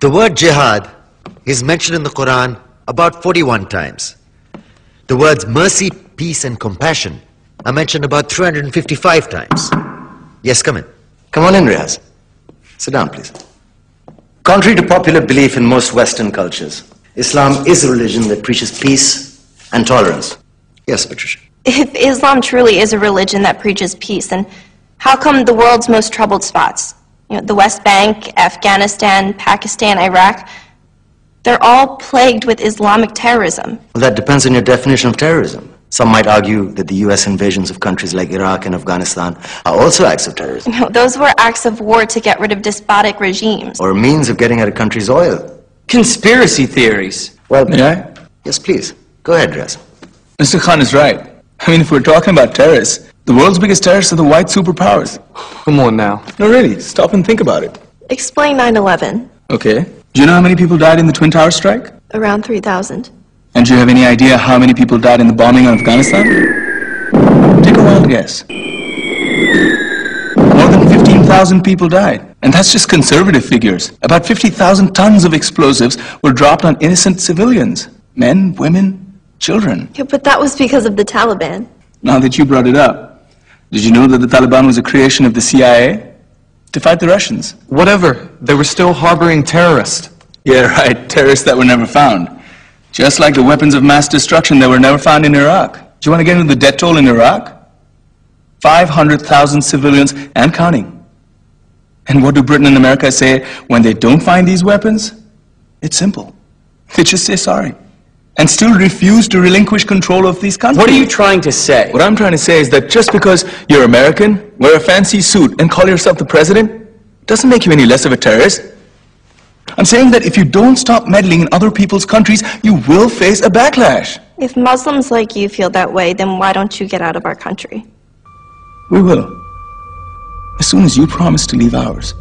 The word jihad is mentioned in the Quran about 41 times. The words mercy, peace and compassion are mentioned about 355 times. Yes, come in. Come on in, Riaz. Sit down, please. Contrary to popular belief in most Western cultures, Islam is a religion that preaches peace and tolerance. Yes, Patricia. If Islam truly is a religion that preaches peace, then how come the world's most troubled spots, the West Bank, Afghanistan, Pakistan, Iraq, they're all plagued with Islamic terrorism? Well, that depends on your definition of terrorism. Some might argue that the U.S. invasions of countries like Iraq and Afghanistan are also acts of terrorism. No, those were acts of war to get rid of despotic regimes. Or a means of getting at a country's oil. Conspiracy theories. Well, may I? Yes, please. Go ahead, Riaz. Mr. Khan is right. I mean, if we're talking about terrorists, the world's biggest terrorists are the white superpowers. Come on now. No, really, stop and think about it. Explain 9/11. Okay. Do you know how many people died in the Twin Towers strike? Around 3,000. And do you have any idea how many people died in the bombing of Afghanistan? Take a wild guess. More than 15,000 people died. And that's just conservative figures. About 50,000 tons of explosives were dropped on innocent civilians. Men, women, children. Yeah, but that was because of the Taliban. Now that you brought it up, did you know that the Taliban was a creation of the CIA? To fight the Russians. Whatever. They were still harboring terrorists. Yeah, right. Terrorists that were never found. Just like the weapons of mass destruction that were never found in Iraq. Do you want to get into the death toll in Iraq? 500,000 civilians and counting. And what do Britain and America say when they don't find these weapons? It's simple. They just say sorry. And still refuse to relinquish control of these countries. What are you trying to say? What I'm trying to say is that just because you're American, wear a fancy suit, and call yourself the president, doesn't make you any less of a terrorist. I'm saying that if you don't stop meddling in other people's countries, you will face a backlash. If Muslims like you feel that way, then why don't you get out of our country? We will. As soon as you promise to leave ours.